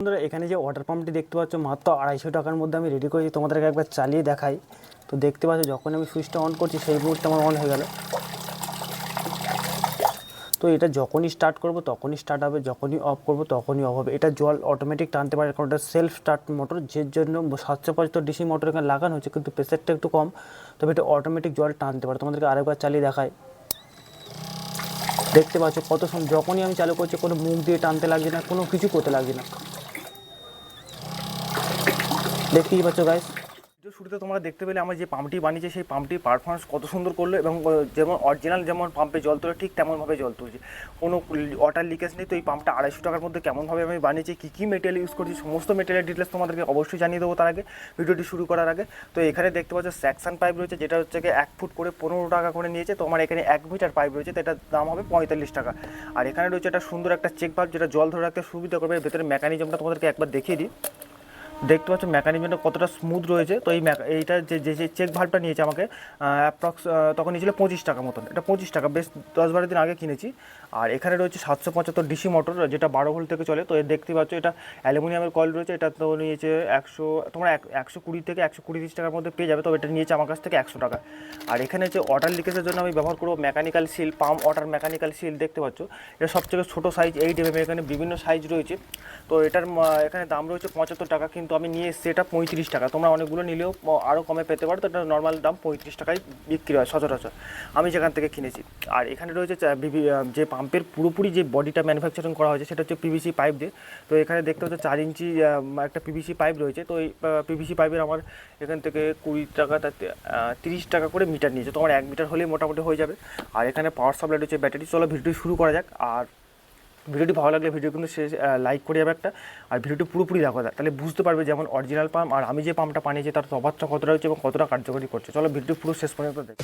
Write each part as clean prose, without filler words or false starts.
বন্ধুরা এখানে যে ওয়াটার পাম্পটি দেখতে পাচ্ছ মাত্র 250 টাকার মধ্যে আমি রেডি করেছি, তোমাদেরকে একবার চালিয়ে দেখাই। তো দেখতে পাচ্ছ যখন আমি সুইচটা অন করছি সেই মুহূর্তে আমার অন হয়ে গেল। তো এটা যখনই স্টার্ট করব তখনই স্টার্ট হবে, যখনই অফ করব তখনই অফ হবে। এটা জল অটোমেটিক টানতে পারে কারণ এটা সেলফ স্টার্ট মোটর, যে জন্য 775 ডিসি মোটর এখানে লাগানো হচ্ছে, কিন্তু প্রেসারটা একটু কম, তবে এটা অটোমেটিক জল টানতে পারে। তোমাদেরকে আরেকবার চালিয়ে দেখায়। দেখতে পাচ্ছ কত সময় যখনই আমি চালু করছি কোনো মুখ দিয়ে টানতে লাগছে না, কোনো কিছু করতে লাগছে না। দেখতেই পাচ্ছ গাইস। ভিডিও শুরুতে তোমরা দেখতে পেলে আমার যে পাম্পটি বানিয়েছে সেই পাম্পটির পারফরমেন্স কত সুন্দর করলো, এবং যেমন অরিজিনাল যেমন পাম্পে জল তোলে ঠিক তেমনভাবে জল তুলছে, কোনো ওয়াটার লিকেজ নেই। তো এই পাম্পটা 250 টাকার মধ্যে কেমনভাবে আমি বানিয়েছি, কী কী মেটেরিয়াল ইউজ করছি, সমস্ত মেটেরিয়াল ডিটেলস তোমাদেরকে অবশ্যই জানিয়ে দেবো তার আগে, ভিডিওটি শুরু করার আগে। তো এখানে দেখতে পাচ্ছ সেকশন পাইপ রয়েছে, যেটা হচ্ছে 1 ফুট করে 15 টাকা করে নিয়েছে। তো আমার এখানে 1 মিটার পাইপ রয়েছে, তো এটার দাম হবে 45 টাকা। আর এখানে রয়েছে একটা সুন্দর একটা চেক ভাল্ব, যেটা জল ধরে রাখতে সুবিধা করবে। ভেতরে মেকানিজমটা তোমাদেরকে একবার দেখিয়ে দিই। দেখতে পাচ্ছ মেকানিজমটা কতটা স্মুথ রয়েছে। তো এইটা যে চেক ভাল্বটা নিয়েছে আমাকে অ্যাপ্রক্স তখন নিয়েছিল 25 টাকা মতন। এটা 25 টাকা, বেশ 10-12 দিন আগে কিনেছি। আর এখানে রয়েছে 775 ডিসি মোটর, যেটা 12 ভোল্ট থেকে চলে। তো দেখতে পাচ্ছ এটা অ্যালুমিনিয়ামের কয়েল রয়েছে। এটা তো নিয়েছে 120 থেকে 120-30 টাকার মধ্যে পেয়ে যাবে। তো এটা নিয়েছে আমার কাছ থেকে 100 টাকা। আর এখানে যে ওয়াটার লিকেজের জন্য আমি ব্যবহার করবো mechanical seal, pump water mechanical seal. দেখতে পাচ্ছ এটা সবথেকে ছোটো সাইজ 8 mm, এখানে বিভিন্ন সাইজ রয়েছে। তো এটার এখানে দাম রয়েছে 75 টাকা, কিন্তু আমি নিয়ে এসেছি এটা 35 টাকা। তোমরা অনেকগুলো নিলেও আরও কমে পেতে পারো। তো এটা নর্মাল দাম 35 টাকায় বিক্রি হয় সচরাচর, আমি যেখান থেকে কিনেছি। আর এখানে রয়েছে যে পাম্পের পুরোপুরি যে বডিটা ম্যানুফ্যাকচারিং করা হয়েছে সেটা হচ্ছে পিভিসি পাইপ দিয়ে। তো এখানে দেখতে হচ্ছে 4 ইঞ্চি একটা পিভিসি পাইপ রয়েছে। তো এই পিভিসি পাইপের আমার এখান থেকে 20 টাকা 30 টাকা করে মিটার নিয়েছে। তো আমার 1 মিটার হলেই মোটামুটি হয়ে যাবে। আর এখানে পাওয়ার সাপ্লাই রয়েছে, ব্যাটারি। চলো ভিডিওটি শুরু করা যাক। আর ভিডিওটি ভালো লাগলে ভিডিও কিন্তু শেষ লাইক করে যাবে একটা, আর ভিডিওটি পুরোপুরি দেখা যায়, তাহলে বুঝতে পারবে যেমন অরিজিনাল পাম্প আর আমি যে পাম্পটা বানিয়েছি তার তফাৎটা কতটা হচ্ছে এবং কতটা কার্যকরী করছে। চলো ভিডিও পুরো শেষ পর্যন্ত দেখো।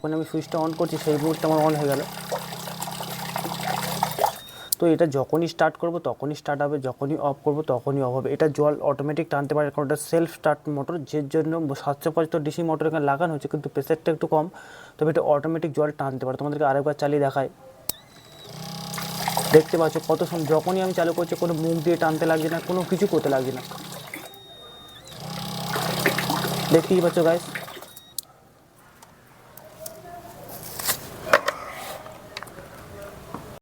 যখন আমি সুইচটা অন করছি সেই মুহূর্তে আমার অন হয়ে গেল। তো এটা যখনই স্টার্ট করব তখনই স্টার্ট হবে, যখনই অফ করব তখনই অফ হবে। এটা জল অটোমেটিক টানতে পারে, কারণ এটা সেলফ স্টার্ট মোটর, যে জন্য 775 ডিসি মোটর এখানে লাগানো হচ্ছে, কিন্তু প্রেসারটা একটু কম, তবে এটা অটোমেটিক জল টানতে পারে। তোমাদেরকে আরেকবার চালিয়ে দেখায়, দেখতে পাচ্ছ কত সময় যখনই আমি চালু করছি কোনো মুখ দিয়ে টানতে লাগছে না, কোনো কিছু করতে লাগছে না, দেখতেই পাচ্ছ গাইস।